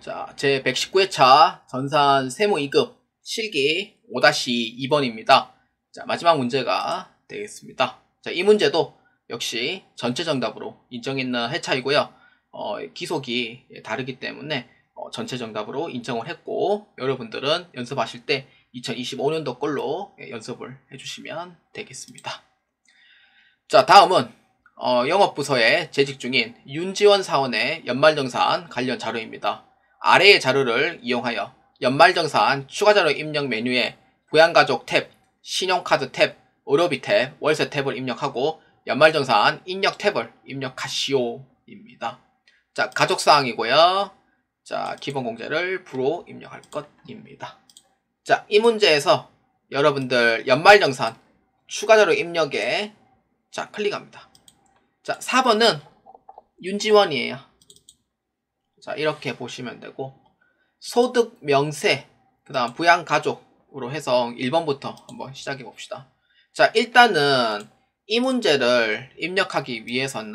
자, 제 119회차 전산 세무 2급 실기 5-2번입니다. 자, 마지막 문제가 되겠습니다. 자, 이 문제도 역시 전체 정답으로 인정있는 회차이고요. 기속이 다르기 때문에 전체 정답으로 인정을 했고, 여러분들은 연습하실 때 2025년도 걸로 연습을 해주시면 되겠습니다. 자, 다음은 영업부서에 재직 중인 윤지원 사원의 연말정산 관련 자료입니다. 아래의 자료를 이용하여 연말정산 추가자료 입력 메뉴에 부양가족 탭, 신용카드 탭, 의료비 탭, 월세 탭을 입력하고 연말정산 입력 탭을 입력하시오입니다. 자, 가족사항이고요. 자, 기본공제를 부로 입력할 것입니다. 자, 이 문제에서 여러분들 연말정산 추가자료 입력에 자, 클릭합니다. 자, 4번은 윤지원이에요. 자, 이렇게 보시면 되고, 소득 명세, 그 다음 부양가족으로 해서 1번부터 한번 시작해 봅시다. 자, 일단은 이 문제를 입력하기 위해서는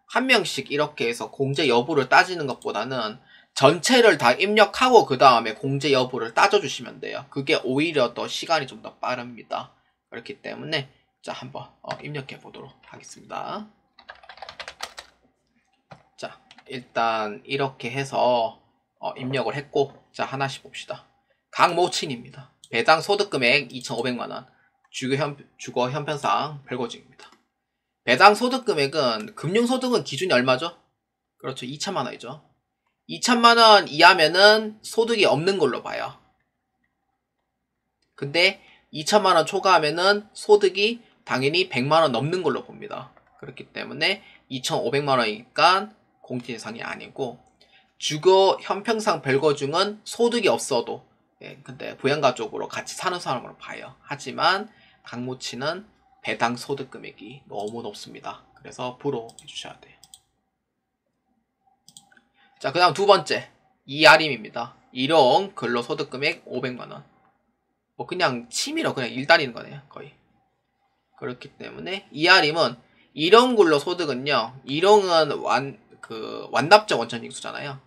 한 명씩 이렇게 해서 공제 여부를 따지는 것보다는 전체를 다 입력하고 그 다음에 공제 여부를 따져주시면 돼요. 그게 오히려 더 시간이 좀 더 빠릅니다. 그렇기 때문에 자, 한번 입력해 보도록 하겠습니다. 자, 일단 이렇게 해서 입력을 했고, 자, 하나씩 봅시다. 강모친입니다. 배당 소득금액 2,500만원, 주거 형편상 별거직입니다. 배당 소득금액은 금융소득은 기준이 얼마죠? 그렇죠, 2천만원이죠. 2천만원 이하면은 소득이 없는 걸로 봐요. 근데 2천만원 초과하면은 소득이 당연히 100만원 넘는 걸로 봅니다. 그렇기 때문에 2,500만원이니까 공제 대상이 아니고, 주거 형평상 별거중은 소득이 없어도 근데 부양가족으로 같이 사는 사람으로 봐요. 하지만 강모치는 배당 소득 금액이 너무 높습니다. 그래서 부로 해주셔야 돼요. 자, 그 다음 두 번째 이아림입니다. 일용 근로소득 금액 500만원. 뭐 그냥 취미로 그냥 일 다니는 거네요, 거의. 그렇기 때문에 이아림은 일용 근로소득은요, 일용은 완납적 원천징수잖아요.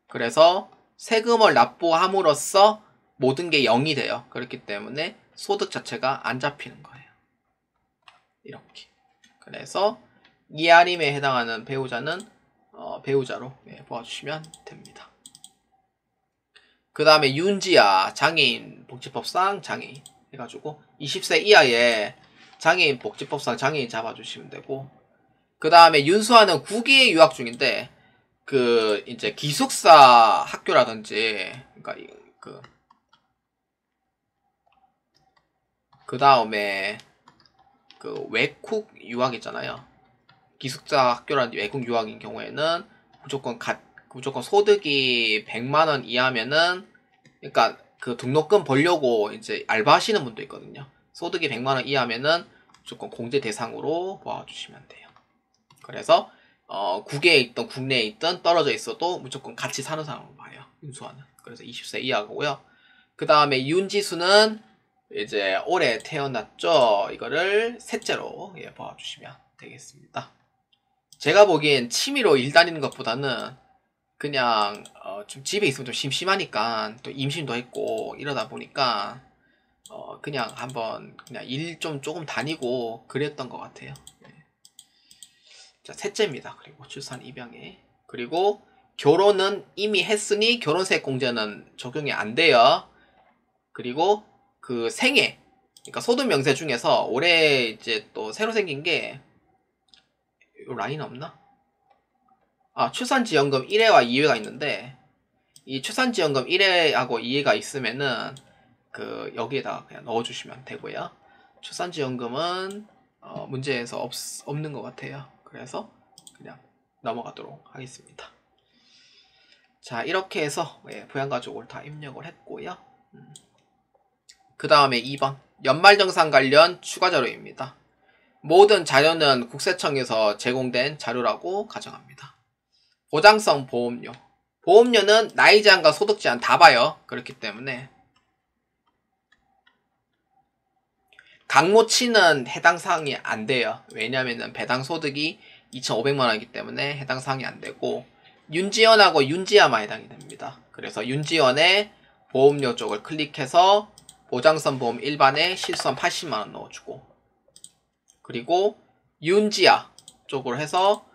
그래서 세금을 납부함으로써 모든 게 0이 돼요. 그렇기 때문에 소득 자체가 안 잡히는 거예요. 이렇게. 그래서 이아림에 해당하는 배우자는 배우자로 보아주시면 됩니다. 그 다음에 윤지아 장애인 복지법상 장애인 해가지고 20세 이하의 장애인 복지법상 장애인 잡아주시면 되고, 그 다음에 윤수아는 9기에 유학 중인데 이제 기숙사 학교라든지, 그러니까 그 다음에 외국 유학 있잖아요. 기숙사 학교라든지 외국 유학인 경우에는 무조건 소득이 100만원 이하면은, 그러니까 그 등록금 벌려고 이제 알바하시는 분도 있거든요. 소득이 100만원 이하면은 무조건 공제 대상으로 봐주시면 돼요. 그래서 국외에 있든 국내에 있든 떨어져 있어도 무조건 같이 사는 사람을 봐요, 윤수아는. 그래서 20세 이하고요. 그 다음에 윤지수는 이제 올해 태어났죠. 이거를 셋째로 봐주시면 되겠습니다. 제가 보기엔 취미로 일 다니는 것보다는 그냥 좀 집에 있으면 좀 심심하니까 또 임신도 했고 이러다 보니까 그냥 한번 그냥 일 좀 조금 다니고 그랬던 것 같아요. 자, 셋째입니다. 그리고 출산 입양에. 그리고 결혼은 이미 했으니 결혼세 공제는 적용이 안 돼요. 그리고 그 생애, 그러니까 소득 명세 중에서 올해 이제 또 새로 생긴 게, 요 라인 없나? 아, 출산지원금 1회와 2회가 있는데, 이 출산지원금 1회하고 2회가 있으면은 여기에다 그냥 넣어주시면 되고요. 출산지원금은 문제에서 없는 것 같아요. 그래서 그냥 넘어가도록 하겠습니다. 자, 이렇게 해서 부양가족을 다 입력을 했고요. 그 다음에 2번 연말정산 관련 추가 자료입니다. 모든 자료는 국세청에서 제공된 자료라고 가정합니다. 보장성 보험료. 보험료는 나이 제한과 소득 제한 다 봐요. 그렇기 때문에 강모치는 해당 사항이 안 돼요. 왜냐면은 배당 소득이 2,500만원이기 때문에 해당 사항이 안 되고, 윤지연하고 윤지아만 해당이 됩니다. 그래서 윤지연의 보험료 쪽을 클릭해서 보장성 보험 일반에 실수한 80만원 넣어주고, 그리고 윤지아 쪽으로 해서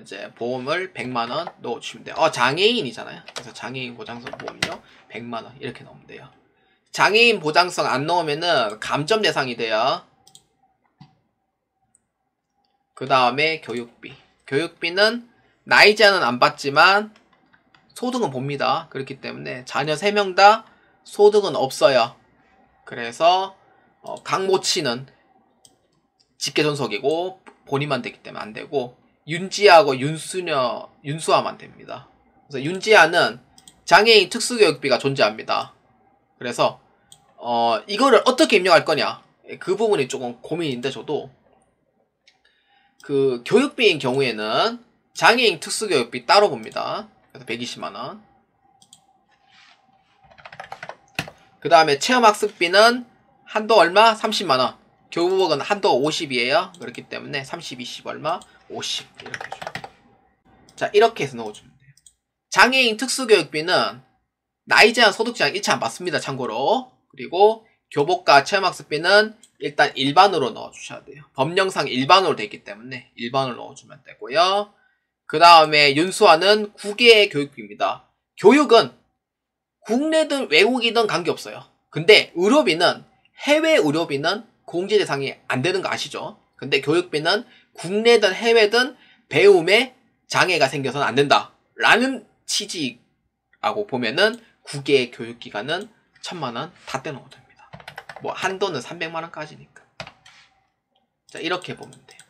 이제 보험을 100만원 넣어주시면 돼요. 장애인이잖아요. 그래서 장애인 보장성 보험료 100만원 이렇게 넣으면 돼요. 장애인 보장성 안 넣으면은 감점 대상이 돼요. 그 다음에 교육비. 교육비는 나이 제한은 안 받지만 소득은 봅니다. 그렇기 때문에 자녀 3명 다 소득은 없어요. 그래서 강모치는 직계존속이고 본인만 되기 때문에 안 되고, 윤지아하고 윤수아만 됩니다. 그래서 윤지아는 장애인 특수교육비가 존재합니다. 그래서 이거를 어떻게 입력할 거냐, 그 부분이 조금 고민인데, 저도 그 교육비인 경우에는 장애인 특수교육비 따로 봅니다. 그래서 120만원. 그 다음에 체험학습비는 한도 얼마? 30만원. 교부복은 한도 50이에요. 그렇기 때문에 30, 20 얼마? 50 이렇게 해줘요. 자, 이렇게 해서 넣어주면 돼요. 장애인 특수교육비는 나이 제한 소득 제한 일치 안 받습니다. 참고로. 그리고 교복과 체험학습비는 일단 일반으로 넣어주셔야 돼요. 법령상 일반으로 되어 있기 때문에 일반으로 넣어주면 되고요. 그 다음에 윤수아는 국외 교육비입니다. 교육은 국내든 외국이든 관계없어요. 근데 의료비는, 해외 의료비는 공제 대상이 안 되는 거 아시죠? 근데 교육비는 국내든 해외든 배움에 장애가 생겨서는 안 된다 라는 취지라고 보면은 국외 교육기관은 1000만원 다 떼놓아도 됩니다. 뭐 한도는 300만원까지니까. 자, 이렇게 보면 돼요.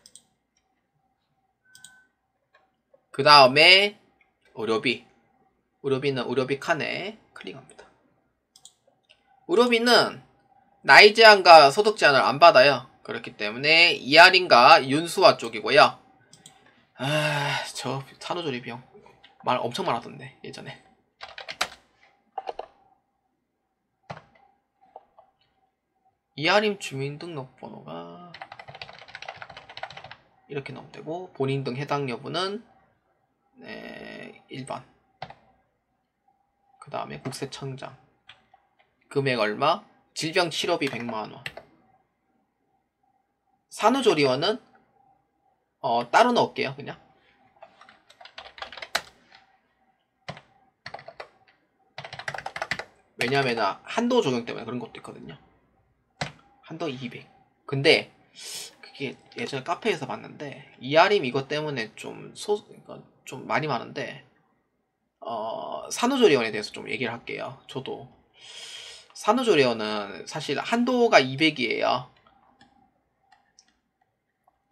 그 다음에 의료비. 의료비는 의료비 칸에 클릭합니다. 의료비는 나이 제한과 소득 제한을 안 받아요. 그렇기 때문에 이하린과 윤수아 쪽이고요. 저 산후조리 비용 말 엄청 많았던데 예전에. 이하림 주민등록번호가 이렇게 넣으면 되고, 본인 등 해당 여부는 일반. 그 다음에 국세청장. 금액 얼마? 질병치료비 100만원. 산후조리원은 따로 넣을게요. 그냥 왜냐면 한도 적용 때문에 그런 것도 있거든요. 한도 200. 근데 그게 예전에 카페에서 봤는데 이하림 이것 때문에 좀 많이 많은데, 산후조리원에 대해서 좀 얘기를 할게요. 저도 산후조리원은 사실 한도가 200이에요.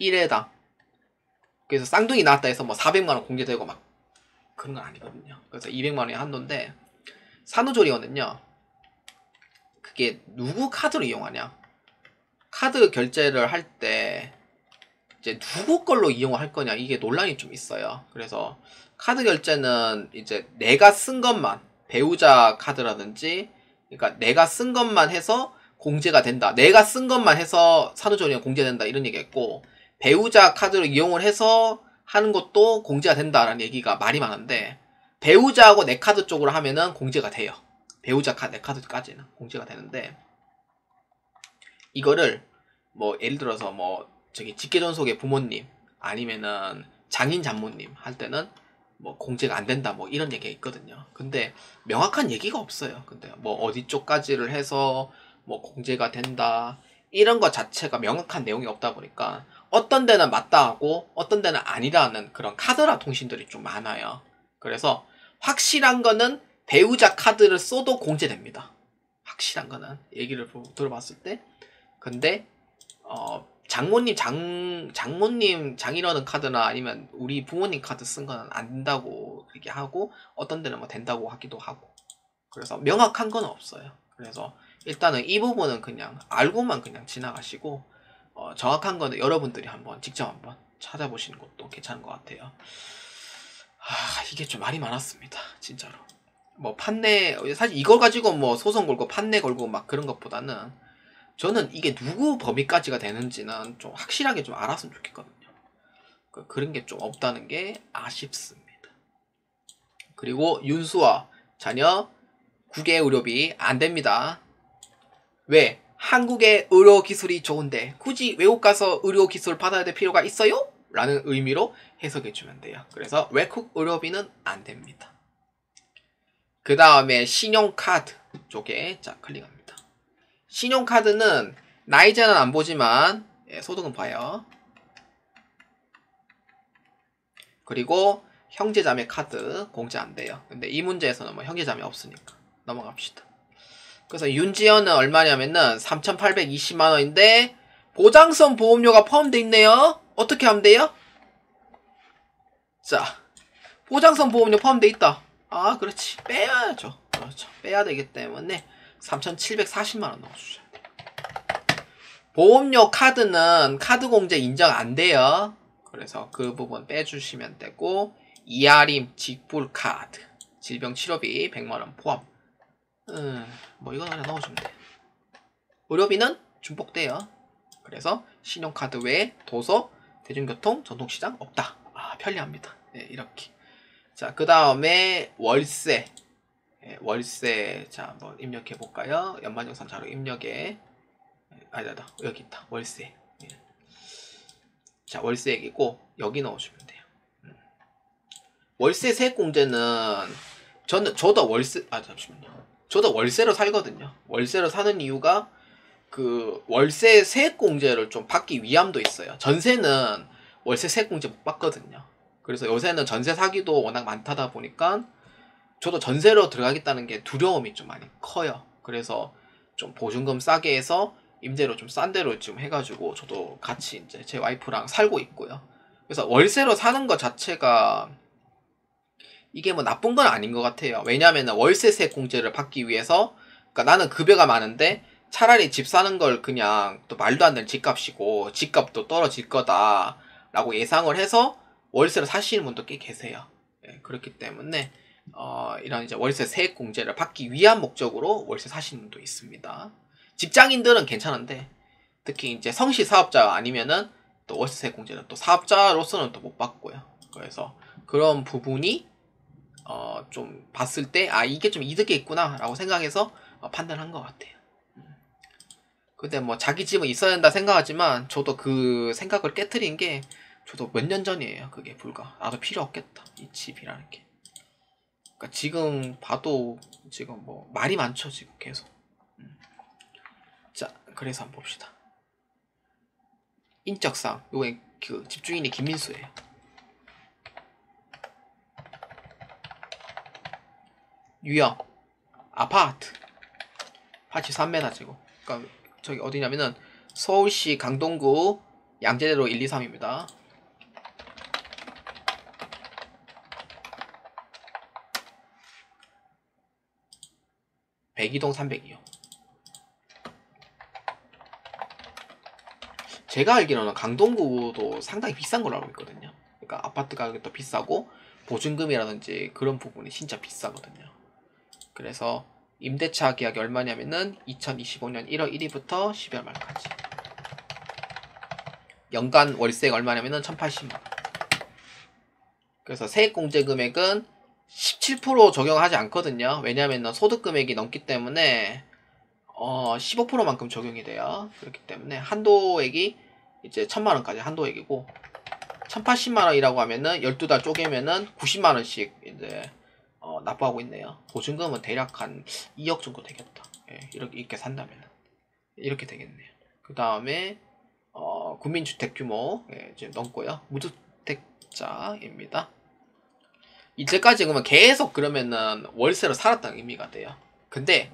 1회당. 그래서 쌍둥이 나왔다 해서 뭐 400만원 공제되고 막 그런 건 아니거든요. 그래서 200만원이 한도인데, 산후조리원은요, 그게 누구 카드로 이용하냐, 카드 결제를 할 때 이제 누구 걸로 이용을 할 거냐, 이게 논란이 좀 있어요. 그래서 카드 결제는 이제 내가 쓴 것만, 배우자 카드라든지, 그러니까 내가 쓴 것만 해서 공제가 된다, 내가 쓴 것만 해서 산후조리원 공제된다 이런 얘기했고, 배우자 카드로 이용을 해서 하는 것도 공제가 된다라는 얘기가 말이 많은데, 배우자하고 내 카드 쪽으로 하면은 공제가 돼요. 배우자 카드, 내 카드까지는 공제가 되는데, 이거를 뭐 예를 들어서 뭐 저기 직계존속의 부모님 아니면은 장인 장모님 할 때는 뭐 공제가 안 된다 뭐 이런 얘기가 있거든요. 근데 명확한 얘기가 없어요. 근데 뭐 어디 쪽까지를 해서 뭐 공제가 된다 이런 것 자체가 명확한 내용이 없다 보니까 어떤 데는 맞다 하고 어떤 데는 아니라는 그런 카드라 통신들이 좀 많아요. 그래서 확실한 거는 배우자 카드를 써도 공제됩니다. 확실한 거는 얘기를 들어봤을 때. 근데 장모님 장인어른 카드나 아니면 우리 부모님 카드 쓴 거는 안 된다고 그렇게 하고, 어떤 데는 뭐 된다고 하기도 하고. 그래서 명확한 건 없어요. 그래서 일단은 이 부분은 그냥 알고만 그냥 지나가시고, 정확한 거는 여러분들이 직접 한번 찾아보시는 것도 괜찮은 것 같아요. 이게 좀 말이 많았습니다. 진짜로. 뭐 판례, 사실 이걸 가지고 뭐 소송 걸고 판례 걸고 막 그런 것보다는 저는 이게 누구 범위까지가 되는지는 좀 확실하게 좀 알았으면 좋겠거든요. 그런 게 좀 없다는 게 아쉽습니다. 그리고 윤수아 자녀 국외 의료비 안 됩니다. 왜? 한국의 의료 기술이 좋은데 굳이 외국 가서 의료 기술 받아야 될 필요가 있어요? 라는 의미로 해석해 주면 돼요. 그래서 외국 의료비는 안 됩니다. 그 다음에 신용카드 쪽에 자 클릭합니다. 신용카드는 나이자는 안 보지만 소득은 봐요. 그리고 형제자매 카드 공제 안 돼요. 근데 이 문제에서는 뭐 형제자매 없으니까 넘어갑시다. 그래서 윤지연은 얼마냐면은 3,820만원인데 보장성 보험료가 포함되어 있네요. 어떻게 하면 돼요? 자, 보장성 보험료 포함되어 있다. 아, 그렇지. 빼야죠. 그렇죠. 빼야 되기 때문에 3,740만원 넣어주셔야 돼요. 보험료 카드는 카드 공제 인정 안 돼요. 그래서 그 부분 빼주시면 되고, 이하림 직불 카드 질병치료비 100만원 포함. 뭐 이건 그냥 넣어주면 돼. 의료비는 중복돼요. 그래서 신용카드 외에 도서, 대중교통, 전통시장 없다. 아, 편리합니다. 네, 이렇게. 자, 그 다음에 월세. 네, 월세. 자, 한번 입력해 볼까요? 연말정산 자료 입력에. 아니다, 여기 있다. 월세. 네. 자, 월세액이고 여기 넣어주면 돼요. 월세 세액공제는 저도 월세 잠시만요. 저도 월세로 살거든요. 월세로 사는 이유가 그 월세 세액공제를 좀 받기 위함도 있어요. 전세는 월세 세액공제 못 받거든요. 그래서 요새는 전세 사기도 워낙 많다다 보니까 저도 전세로 들어가겠다는 게 두려움이 좀 많이 커요. 그래서 좀 보증금 싸게 해서 임대료 좀 싼 데로 지금 해가지고 저도 같이 이제 제 와이프랑 살고 있고요. 그래서 월세로 사는 것 자체가 이게 뭐 나쁜 건 아닌 것 같아요. 왜냐하면 월세세 공제를 받기 위해서, 그러니까 나는 급여가 많은데 차라리 집 사는 걸 그냥 또 말도 안 되는 집값이고 집값도 떨어질 거다라고 예상을 해서 월세를 사시는 분도 꽤 계세요. 예, 그렇기 때문에 이런 이제 월세 세액 공제를 받기 위한 목적으로 월세 사시는 분도 있습니다. 직장인들은 괜찮은데 특히 이제 성시 사업자 아니면은 또 월세 세액 공제는 또 사업자로서는 또 못 받고요. 그래서 그런 부분이 좀 봤을 때, 아, 이게 좀 이득이 있구나, 라고 생각해서 판단한 것 같아요. 근데 뭐, 자기 집은 있어야 된다 생각하지만, 저도 그 생각을 깨트린 게, 저도 몇 년 전이에요. 그게 불과. 나도 필요 없겠다. 이 집이라는 게. 그러니까 지금 봐도, 지금 뭐, 말이 많죠, 지금 계속. 자, 그래서 한번 봅시다. 인적상, 요게 그 집주인이 김민수예요. 유형 아파트 83m제곱. 그러니까 저기 어디냐면은 서울시 강동구 양재대로 1, 2, 3입니다. 백이동 300이요. 제가 알기로는 강동구도 상당히 비싼 걸로 알고 있거든요. 그러니까 아파트 가격이 또 비싸고 보증금이라든지 그런 부분이 진짜 비싸거든요. 그래서 임대차 계약이 얼마냐면은 2025년 1월 1일부터 12월 말까지. 연간 월세가 얼마냐면은 1,080만원. 그래서 세액공제 금액은 17% 적용하지 않거든요. 왜냐면은 소득 금액이 넘기 때문에 15%만큼 적용이 돼요. 그렇기 때문에 한도액이 이제 1,000만원까지 한도액이고 1,080만원이라고 하면은 12달 쪼개면은 90만원씩 이제 납부하고 있네요. 보증금은 대략 한 2억 정도 되겠다. 예, 이렇게 산다면 이렇게 되겠네요. 그 다음에 국민주택 규모 이제 넘고요. 무주택자입니다. 이제까지 그러면 계속 그러면은 월세로 살았다는 의미가 돼요. 근데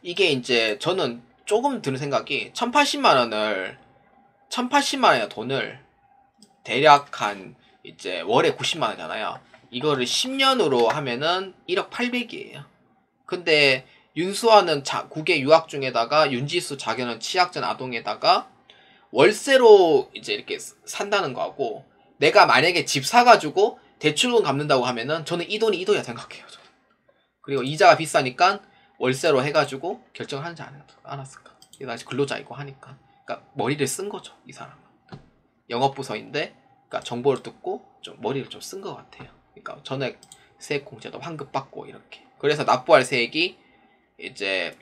이게 이제 저는 조금 드는 생각이 1,080만원의 돈을 대략 한 이제 월에 90만원이잖아요. 이거를 10년으로 하면은 1억 8백이에요. 근데 윤수아는 국외 유학 중에다가 윤지수 자녀는 취약전 아동에다가 월세로 이제 이렇게 산다는 거하고, 내가 만약에 집 사가지고 대출금 갚는다고 하면은 저는 이 돈이 이도야 생각해요. 저는. 그리고 이자가 비싸니까 월세로 해가지고 결정을 하지 않았을까. 나 근로자이고 하니까. 그러니까 머리를 쓴 거죠, 이 사람은. 영업부서인데, 그러니까 정보를 듣고 좀 머리를 좀 쓴 것 같아요. 그러니까 전에 세액공제도 환급받고 이렇게. 그래서 납부할 세액이 이제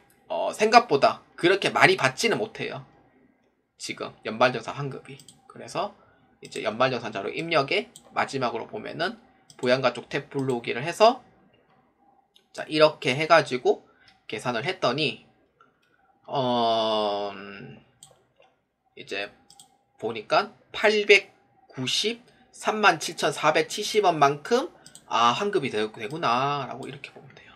생각보다 그렇게 많이 받지는 못해요. 지금 연말정산 환급이. 그래서 이제 연말정산 자료 입력에 마지막으로 보면은 부양가족 탭 불러오기를 해서 자 이렇게 해가지고 계산을 했더니 이제 보니까 893만 7,470원만큼 환급이 되구나 라고 이렇게 보면 돼요.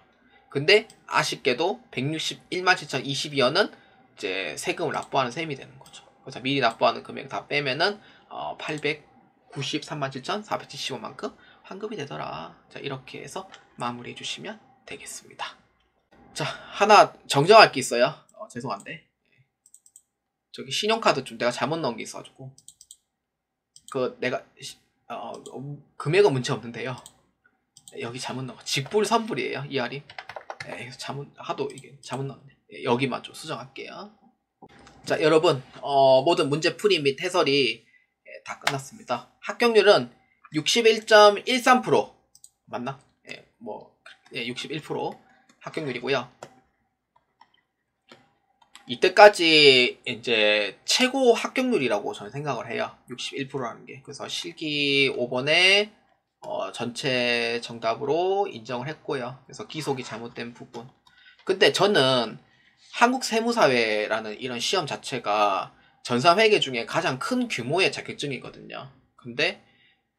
근데 아쉽게도 161만 7,022원은 이제 세금을 납부하는 셈이 되는 거죠. 그래서 미리 납부하는 금액 다 빼면은 893만 7,470원만큼 환급이 되더라. 자 이렇게 해서 마무리해 주시면 되겠습니다. 자 하나 정정할 게 있어요. 죄송한데 저기 신용카드 좀 내가 잘못 넣은 게 있어가지고 내가 금액은 문제 없는데요. 여기 잘못 넣은 거 직불 선불이에요. 이 할인. 네, 하도 이게 잘못 넣었네. 네, 여기만 좀 수정할게요. 자 여러분 모든 문제풀이 및 해설이 다 끝났습니다. 합격률은 61.13% 맞나? 61% 합격률이고요. 이때까지 이제 최고 합격률이라고 저는 생각을 해요. 61%라는 게. 그래서 실기 5번에 전체 정답으로 인정을 했고요. 그래서 기속이 잘못된 부분. 근데 저는 한국세무사회라는 이런 시험 자체가 전산회계 중에 가장 큰 규모의 자격증이거든요. 근데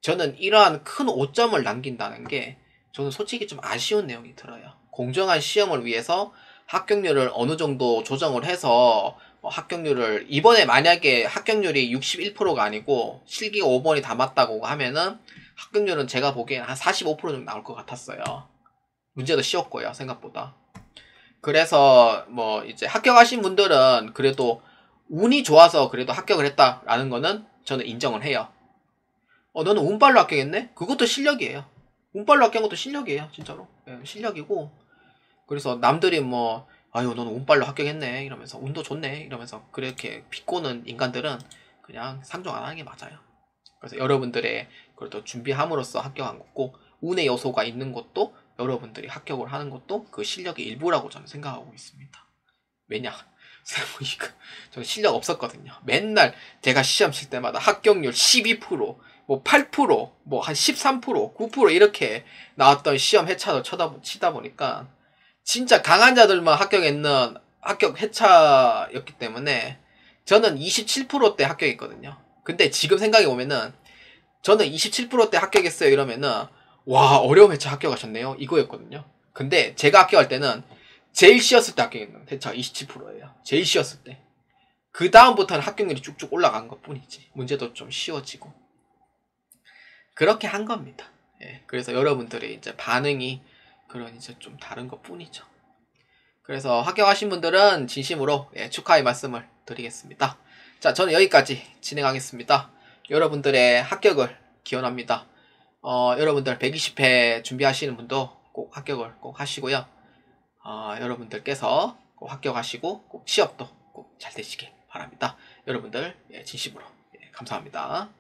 저는 이러한 큰 오점을 남긴다는 게 저는 솔직히 좀 아쉬운 내용이 들어요. 공정한 시험을 위해서 합격률을 어느 정도 조정을 해서 합격률을 이번에 만약에 합격률이 61%가 아니고 실기가 5번이 다 맞다고 하면은 합격률은 제가 보기엔 한 45% 정도 나올 것 같았어요. 문제도 쉬웠고요 생각보다. 그래서 이제 합격하신 분들은 그래도 운이 좋아서 그래도 합격을 했다라는 거는 저는 인정을 해요. 너는 운빨로 합격했네? 그것도 실력이에요. 운빨로 합격한 것도 실력이에요 진짜로. 네, 실력이고 그래서 남들이 아유 너는 운빨로 합격했네 이러면서 운도 좋네 이러면서 그렇게 비꼬는 인간들은 그냥 상종 안 하는 게 맞아요. 그래서 여러분들의 그래도 준비함으로써 합격한 거고 운의 요소가 있는 것도 여러분들이 합격을 하는 것도 그 실력의 일부라고 저는 생각하고 있습니다. 왜냐 저는 실력 없었거든요. 맨날 제가 시험 칠 때마다 합격률 12% 8% 한 13% 9% 이렇게 나왔던 시험 회차도 치다 보니까 진짜 강한 자들만 합격했는 합격 회차였기 때문에 저는 27%대 합격했거든요. 근데 지금 생각해 보면은 저는 27%대 합격했어요 이러면은 와 어려운 회차 합격하셨네요 이거였거든요. 근데 제가 합격할 때는 제일 쉬웠을 때 합격했는 회차가 27%예요. 제일 쉬웠을 때. 그 다음부터는 합격률이 쭉쭉 올라간 것 뿐이지. 문제도 좀 쉬워지고. 그렇게 한 겁니다. 예, 그래서 여러분들의 이제 반응이 그런 이제 좀 다른 것 뿐이죠. 그래서 합격하신 분들은 진심으로 축하의 말씀을 드리겠습니다. 자, 저는 여기까지 진행하겠습니다. 여러분들의 합격을 기원합니다. 여러분들 120회 준비하시는 분도 꼭 합격을 꼭 하시고요. 여러분들께서 꼭 합격하시고 꼭 취업도 꼭 잘 되시길 바랍니다. 여러분들 진심으로 감사합니다.